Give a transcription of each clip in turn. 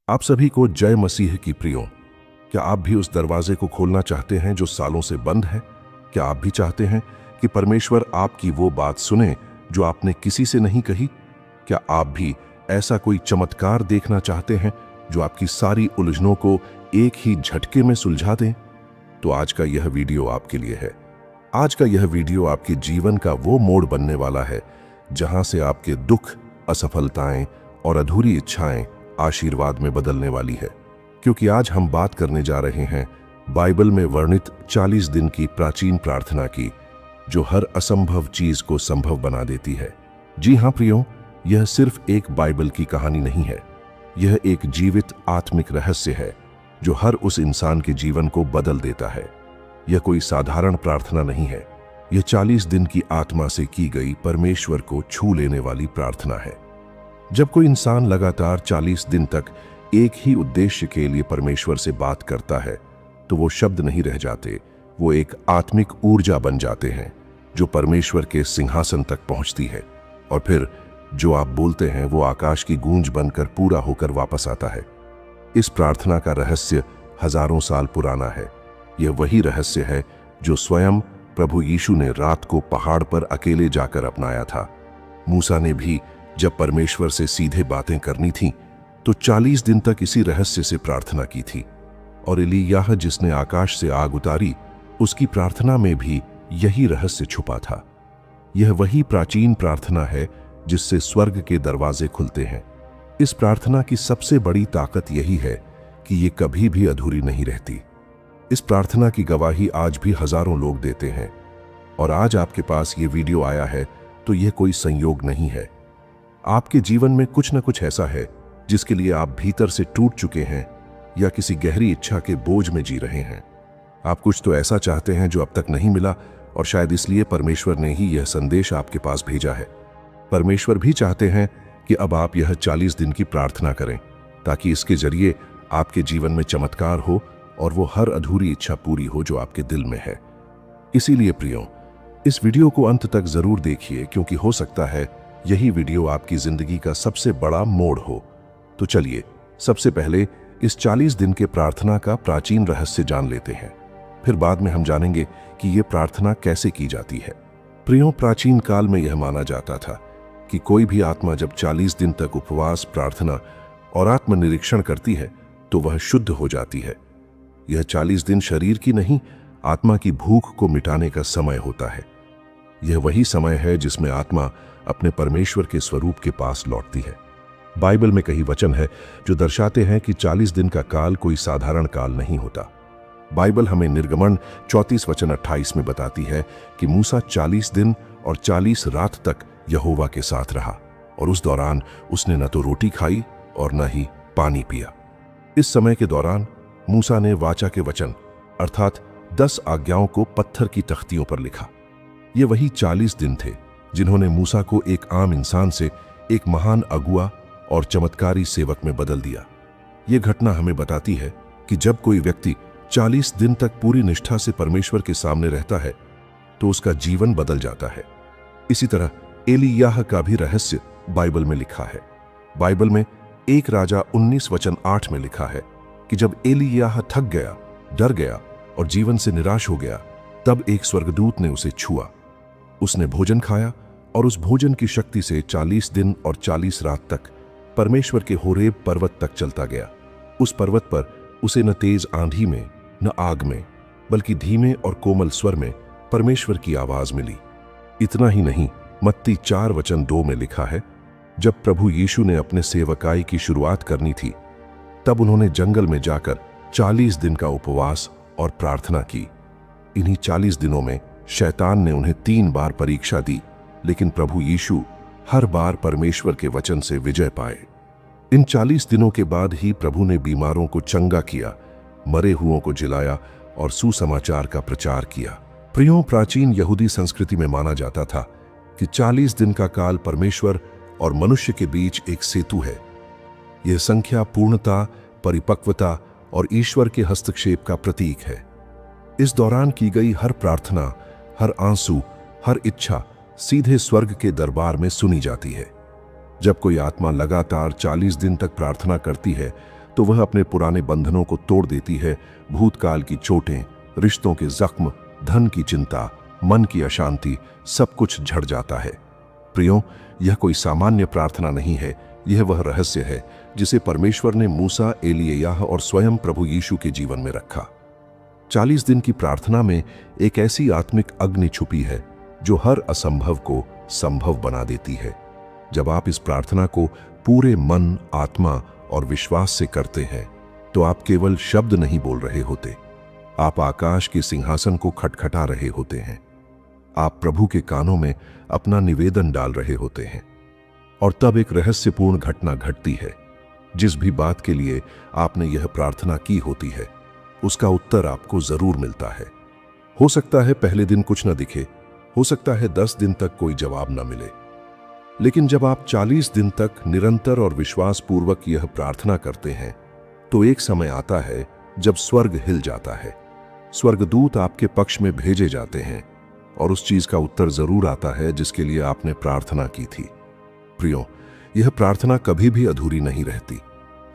आप सभी को जय मसीह की प्रियो। क्या आप भी उस दरवाजे को खोलना चाहते हैं जो सालों से बंद है? क्या आप भी चाहते हैं कि परमेश्वर आपकी वो बात सुने जो आपने किसी से नहीं कही? क्या आप भी ऐसा कोई चमत्कार देखना चाहते हैं जो आपकी सारी उलझनों को एक ही झटके में सुलझा दे? तो आज का यह वीडियो आपके लिए है। आज का यह वीडियो आपके जीवन का वो मोड़ बनने वाला है जहां से आपके दुख, असफलताएं और अधूरी इच्छाएं आशीर्वाद में बदलने वाली है। क्योंकि आज हम बात करने जा रहे हैं बाइबल में वर्णित 40 दिन की प्राचीन प्रार्थना की, जो हर असंभव चीज को संभव बना देती है। जी हां प्रियो, यह सिर्फ एक बाइबल की कहानी नहीं है। यह एक जीवित आत्मिक रहस्य है जो हर उस इंसान के जीवन को बदल देता है। यह कोई साधारण प्रार्थना नहीं है। यह 40 दिन की आत्मा से की गई परमेश्वर को छू लेने वाली प्रार्थना है। जब कोई इंसान लगातार 40 दिन तक एक ही उद्देश्य के लिए परमेश्वर से बात करता है, तो वो शब्द नहीं रह जाते, वो एक आत्मिक ऊर्जा बन जाते हैं जो परमेश्वर के सिंहासन तक पहुंचती है। और फिर जो आप बोलते हैं वो आकाश की गूंज बनकर पूरा होकर वापस आता है। इस प्रार्थना का रहस्य हजारों साल पुराना है। यह वही रहस्य है जो स्वयं प्रभु यीशु ने रात को पहाड़ पर अकेले जाकर अपनाया था। मूसा ने भी जब परमेश्वर से सीधे बातें करनी थी तो 40 दिन तक इसी रहस्य से प्रार्थना की थी। और एलियाह जिसने आकाश से आग उतारी, उसकी प्रार्थना में भी यही रहस्य छुपा था। यह वही प्राचीन प्रार्थना है जिससे स्वर्ग के दरवाजे खुलते हैं। इस प्रार्थना की सबसे बड़ी ताकत यही है कि ये कभी भी अधूरी नहीं रहती। इस प्रार्थना की गवाही आज भी हजारों लोग देते हैं। और आज आपके पास ये वीडियो आया है तो यह कोई संयोग नहीं है। आपके जीवन में कुछ न कुछ ऐसा है जिसके लिए आप भीतर से टूट चुके हैं या किसी गहरी इच्छा के बोझ में जी रहे हैं। आप कुछ तो ऐसा चाहते हैं जो अब तक नहीं मिला, और शायद इसलिए परमेश्वर ने ही यह संदेश आपके पास भेजा है। परमेश्वर भी चाहते हैं कि अब आप यह 40 दिन की प्रार्थना करें, ताकि इसके जरिए आपके जीवन में चमत्कार हो और वो हर अधूरी इच्छा पूरी हो जो आपके दिल में है। इसीलिए प्रियो, इस वीडियो को अंत तक जरूर देखिए, क्योंकि हो सकता है यही वीडियो आपकी जिंदगी का सबसे बड़ा मोड़ हो। तो चलिए सबसे पहले इस 40 दिन के प्रार्थना का प्राचीन रहस्य जान लेते हैं। फिर बाद में हम जानेंगे कि यह प्रार्थना कैसे की जाती है। प्रियो, प्राचीन काल में यह माना जाता था कि कोई भी आत्मा जब 40 दिन तक उपवास, प्रार्थना और आत्मनिरीक्षण करती है तो वह शुद्ध हो जाती है। यह 40 दिन शरीर की नहीं, आत्मा की भूख को मिटाने का समय होता है। यह वही समय है जिसमें आत्मा अपने परमेश्वर के स्वरूप के पास लौटती है। बाइबल में कई वचन है जो दर्शाते हैं कि 40 दिन का काल कोई साधारण काल नहीं होता। बाइबल हमें निर्गमन 34 वचन 28 में बताती है कि मूसा 40 दिन और 40 रात तक यहोवा के साथ रहा, और उस दौरान उसने न तो रोटी खाई और न ही पानी पिया। इस समय के दौरान मूसा ने वाचा के वचन अर्थात 10 आज्ञाओं को पत्थर की तख्तियों पर लिखा। ये वही 40 दिन थे जिन्होंने मूसा को एक आम इंसान से एक महान अगुआ और चमत्कारी सेवक में बदल दिया। ये घटना हमें बताती है कि जब कोई व्यक्ति 40 दिन तक पूरी निष्ठा से परमेश्वर के सामने रहता है तो उसका जीवन बदल जाता है। इसी तरह एलियाह का भी रहस्य बाइबल में लिखा है। बाइबल में 1 राजा 19 वचन 8 में लिखा है कि जब एलियाह थक गया, डर गया और जीवन से निराश हो गया, तब एक स्वर्गदूत ने उसे छुआ। उसने भोजन खाया और उस भोजन की शक्ति से 40 दिन और 40 रात तक परमेश्वर के होरेब पर्वत तक चलता गया। उस पर्वत पर उसे न तेज आंधी में, न आग में, बल्कि धीमे और कोमल स्वर में परमेश्वर की आवाज मिली। इतना ही नहीं, मत्ती 4 वचन 2 में लिखा है, जब प्रभु यीशु ने अपने सेवकाई की शुरुआत करनी थी, तब उन्होंने जंगल में जाकर 40 दिन का उपवास और प्रार्थना की। इन्हीं 40 दिनों में शैतान ने उन्हें 3 बार परीक्षा दी, लेकिन प्रभु यीशु हर बार परमेश्वर के वचन से विजय पाए। इन 40 दिनों के बाद ही प्रभु ने बीमारों को चंगा किया, मरे हुओं को जिलाया और सुसमाचार का प्रचार किया। प्रियो, प्राचीन यहूदी संस्कृति में माना जाता था कि 40 दिन का काल परमेश्वर और मनुष्य के बीच एक सेतु है। यह संख्या पूर्णता, परिपक्वता और ईश्वर के हस्तक्षेप का प्रतीक है। इस दौरान की गई हर प्रार्थना, हर आंसू, हर इच्छा सीधे स्वर्ग के दरबार में सुनी जाती है। जब कोई आत्मा लगातार 40 दिन तक प्रार्थना करती है तो वह अपने पुराने बंधनों को तोड़ देती है। भूतकाल की चोटें, रिश्तों के जख्म, धन की चिंता, मन की अशांति, सब कुछ झड़ जाता है। प्रियो, यह कोई सामान्य प्रार्थना नहीं है, यह वह रहस्य है जिसे परमेश्वर ने मूसा, एलिय्याह और स्वयं प्रभु यीशु के जीवन में रखा। 40 दिन की प्रार्थना में एक ऐसी आत्मिक अग्नि छुपी है जो हर असंभव को संभव बना देती है। जब आप इस प्रार्थना को पूरे मन, आत्मा और विश्वास से करते हैं तो आप केवल शब्द नहीं बोल रहे होते, आप आकाश के सिंहासन को खटखटा रहे होते हैं। आप प्रभु के कानों में अपना निवेदन डाल रहे होते हैं। और तब एक रहस्यपूर्ण घटना घटती है। जिस भी बात के लिए आपने यह प्रार्थना की होती है, उसका उत्तर आपको जरूर मिलता है। हो सकता है पहले दिन कुछ न दिखे, हो सकता है 10 दिन तक कोई जवाब न मिले, लेकिन जब आप 40 दिन तक निरंतर और विश्वास पूर्वक यह प्रार्थना करते हैं तो एक समय आता है जब स्वर्ग हिल जाता है। स्वर्गदूत आपके पक्ष में भेजे जाते हैं और उस चीज का उत्तर जरूर आता है जिसके लिए आपने प्रार्थना की थी। प्रियो, यह प्रार्थना कभी भी अधूरी नहीं रहती।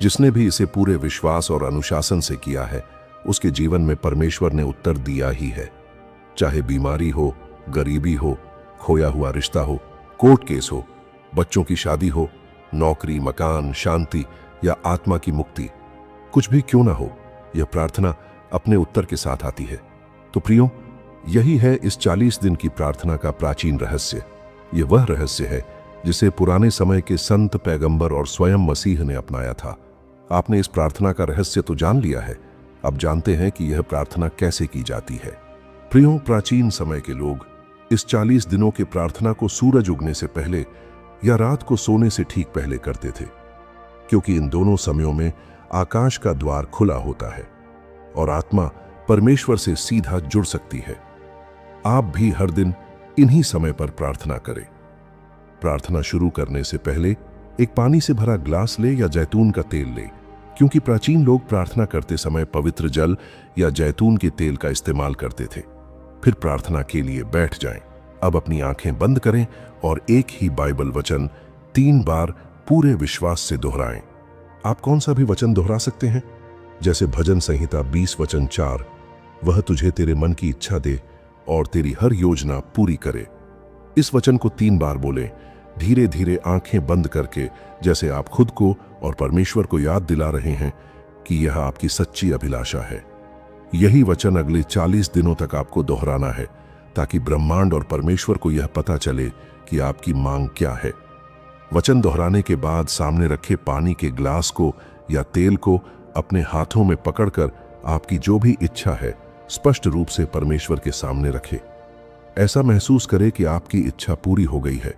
जिसने भी इसे पूरे विश्वास और अनुशासन से किया है, उसके जीवन में परमेश्वर ने उत्तर दिया ही है। चाहे बीमारी हो, गरीबी हो, खोया हुआ रिश्ता हो, कोर्ट केस हो, बच्चों की शादी हो, नौकरी, मकान, शांति या आत्मा की मुक्ति, कुछ भी क्यों ना हो, यह प्रार्थना अपने उत्तर के साथ आती है। तो प्रियो, यही है इस 40 दिन की प्रार्थना का प्राचीन रहस्य। यह वह रहस्य है जिसे पुराने समय के संत, पैगंबर और स्वयं मसीह ने अपनाया था। आपने इस प्रार्थना का रहस्य तो जान लिया है, अब जानते हैं कि यह प्रार्थना कैसे की जाती है। प्रियो, प्राचीन समय के लोग इस 40 दिनों की प्रार्थना को सूरज उगने से पहले या रात को सोने से ठीक पहले करते थे, क्योंकि इन दोनों समयों में आकाश का द्वार खुला होता है और आत्मा परमेश्वर से सीधा जुड़ सकती है। आप भी हर दिन इन्हीं समय पर प्रार्थना करें। प्रार्थना शुरू करने से पहले एक पानी से भरा ग्लास ले या जैतून का तेल ले, क्योंकि प्राचीन लोग प्रार्थना करते समय पवित्र जल या जैतून के तेल का इस्तेमाल करते थे। फिर प्रार्थना के लिए बैठ जाएं। अब अपनी आंखें बंद करें और एक ही बाइबल वचन 3 बार पूरे विश्वास से दोहराएं। आप कौन सा भी वचन दोहरा सकते हैं, जैसे भजन संहिता 20 वचन 4, वह तुझे तेरे मन की इच्छा दे और तेरी हर योजना पूरी करे। इस वचन को 3 बार बोलें, धीरे धीरे आंखें बंद करके, जैसे आप खुद को और परमेश्वर को याद दिला रहे हैं कि यह आपकी सच्ची अभिलाषा है। यही वचन अगले 40 दिनों तक आपको दोहराना है, ताकि ब्रह्मांड और परमेश्वर को यह पता चले कि आपकी मांग क्या है। वचन दोहराने के बाद सामने रखे पानी के ग्लास को या तेल को अपने हाथों में पकड़कर आपकी जो भी इच्छा है स्पष्ट रूप से परमेश्वर के सामने रखें। ऐसा महसूस करें कि आपकी इच्छा पूरी हो गई है।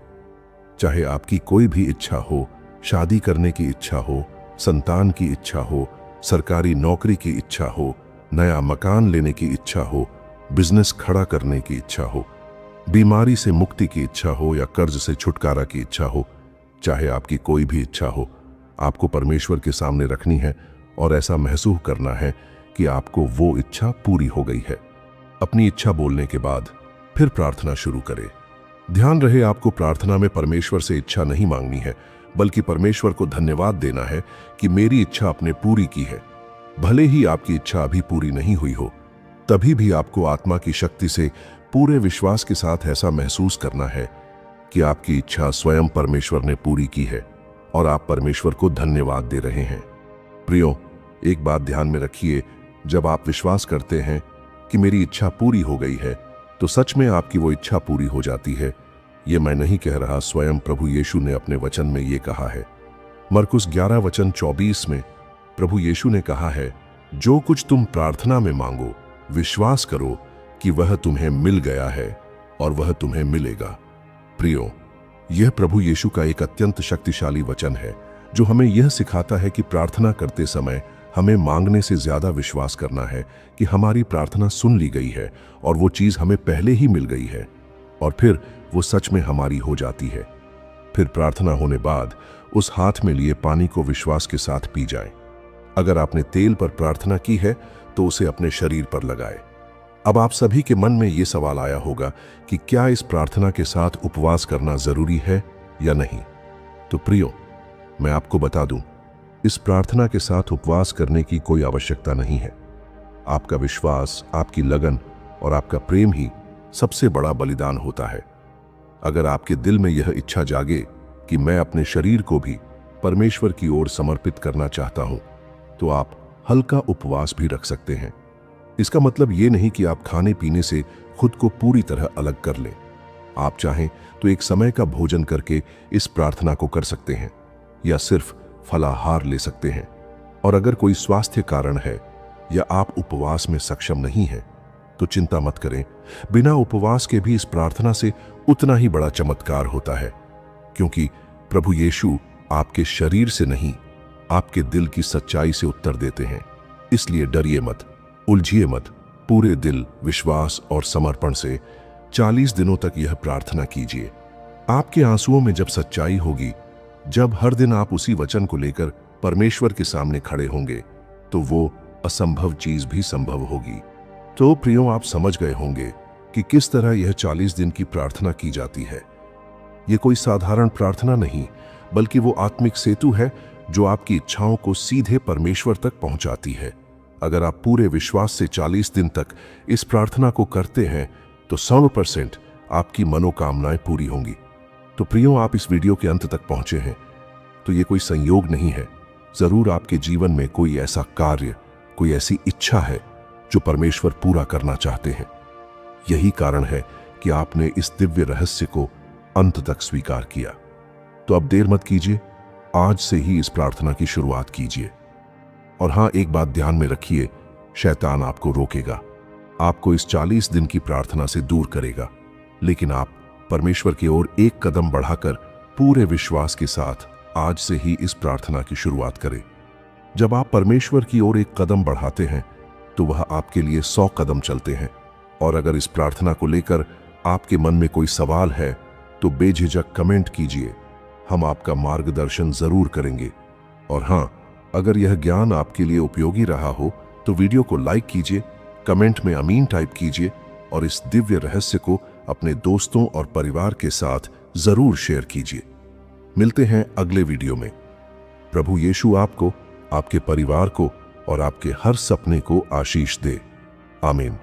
चाहे आपकी कोई भी इच्छा हो, शादी करने की इच्छा हो, संतान की इच्छा हो, सरकारी नौकरी की इच्छा हो, नया मकान लेने की इच्छा हो, बिजनेस खड़ा करने की इच्छा हो, बीमारी से मुक्ति की इच्छा हो या कर्ज से छुटकारा की इच्छा हो, चाहे आपकी कोई भी इच्छा हो, आपको परमेश्वर के सामने रखनी है और ऐसा महसूस करना है कि आपको वो इच्छा पूरी हो गई है। अपनी इच्छा बोलने के बाद फिर प्रार्थना शुरू करें। ध्यान रहे, आपको प्रार्थना में परमेश्वर से इच्छा नहीं मांगनी है, बल्कि परमेश्वर को धन्यवाद देना है कि मेरी इच्छा आपने पूरी की है। भले ही आपकी इच्छा अभी पूरी नहीं हुई हो, तभी भी आपको आत्मा की शक्ति से पूरे विश्वास के साथ ऐसा महसूस करना है कि आपकी इच्छा स्वयं परमेश्वर ने पूरी की है और आप परमेश्वर को धन्यवाद दे रहे हैं। प्रियो, एक बात ध्यान में रखिए, जब आप विश्वास करते हैं कि मेरी इच्छा पूरी हो गई है, तो सच में आपकी वो इच्छा पूरी हो जाती है। ये मैं नहीं कह रहा, स्वयं प्रभु यीशु ने अपने वचन में ये कहा है। मरकुस 11 वचन 24 में प्रभु यीशु ने कहा है, जो कुछ तुम प्रार्थना में मांगो, विश्वास करो कि वह तुम्हें मिल गया है और वह तुम्हें मिलेगा। प्रियो, यह प्रभु यीशु का एक अत्यंत शक्तिशाली वचन है जो हमें यह सिखाता है कि प्रार्थना करते समय हमें मांगने से ज्यादा विश्वास करना है कि हमारी प्रार्थना सुन ली गई है और वो चीज हमें पहले ही मिल गई है और फिर वो सच में हमारी हो जाती है। फिर प्रार्थना होने बाद उस हाथ में लिए पानी को विश्वास के साथ पी जाएं। अगर आपने तेल पर प्रार्थना की है तो उसे अपने शरीर पर लगाएं। अब आप सभी के मन में ये सवाल आया होगा कि क्या इस प्रार्थना के साथ उपवास करना जरूरी है या नहीं। तो प्रियो, मैं आपको बता दूं, इस प्रार्थना के साथ उपवास करने की कोई आवश्यकता नहीं है। आपका विश्वास, आपकी लगन और आपका प्रेम ही सबसे बड़ा बलिदान होता है। अगर आपके दिल में यह इच्छा जागे कि मैं अपने शरीर को भी परमेश्वर की ओर समर्पित करना चाहता हूं, तो आप हल्का उपवास भी रख सकते हैं। इसका मतलब ये नहीं कि आप खाने पीने से खुद को पूरी तरह अलग कर लें। आप चाहें तो एक समय का भोजन करके इस प्रार्थना को कर सकते हैं या सिर्फ फलाहार ले सकते हैं। और अगर कोई स्वास्थ्य कारण है या आप उपवास में सक्षम नहीं हैं, तो चिंता मत करें। बिना उपवास के भी इस प्रार्थना से उतना ही बड़ा चमत्कार होता है, क्योंकि प्रभु यीशु आपके शरीर से नहीं, आपके दिल की सच्चाई से उत्तर देते हैं। इसलिए डरिए मत, उलझिए मत। पूरे दिल, विश्वास और समर्पण से 40 दिनों तक यह प्रार्थना कीजिए। आपके आंसुओं में जब सच्चाई होगी, जब हर दिन आप उसी वचन को लेकर परमेश्वर के सामने खड़े होंगे, तो वो असंभव चीज भी संभव होगी। तो प्रियो, आप समझ गए होंगे कि किस तरह यह 40 दिन की प्रार्थना की जाती है। यह कोई साधारण प्रार्थना नहीं, बल्कि वो आत्मिक सेतु है जो आपकी इच्छाओं को सीधे परमेश्वर तक पहुंचाती है। अगर आप पूरे विश्वास से 40 दिन तक इस प्रार्थना को करते हैं, तो 100% आपकी मनोकामनाएं पूरी होंगी। तो प्रियो, आप इस वीडियो के अंत तक पहुंचे हैं, तो ये कोई संयोग नहीं है। जरूर आपके जीवन में कोई ऐसा कार्य, कोई ऐसी इच्छा है जो परमेश्वर पूरा करना चाहते हैं। यही कारण है कि आपने इस दिव्य रहस्य को अंत तक स्वीकार किया। तो अब देर मत कीजिए, आज से ही इस प्रार्थना की शुरुआत कीजिए। और हां, एक बात ध्यान में रखिए, शैतान आपको रोकेगा, आपको इस 40 दिन की प्रार्थना से दूर करेगा, लेकिन आप परमेश्वर की ओर एक कदम बढ़ाकर पूरे विश्वास के साथ आज से ही इस प्रार्थना की शुरुआत करें। जब आप परमेश्वर की ओर एक कदम बढ़ाते हैं, तो वह आपके लिए 100 कदम चलते हैं। और अगर इस प्रार्थना को लेकर आपके मन में कोई सवाल है, तो बेझिझक कमेंट कीजिए, हम आपका मार्गदर्शन जरूर करेंगे। और हां, अगर यह ज्ञान आपके लिए उपयोगी रहा हो, तो वीडियो को लाइक कीजिए, कमेंट में आमीन टाइप कीजिए और इस दिव्य रहस्य को अपने दोस्तों और परिवार के साथ जरूर शेयर कीजिए। मिलते हैं अगले वीडियो में। प्रभु यीशु आपको, आपके परिवार को और आपके हर सपने को आशीष दे। आमीन।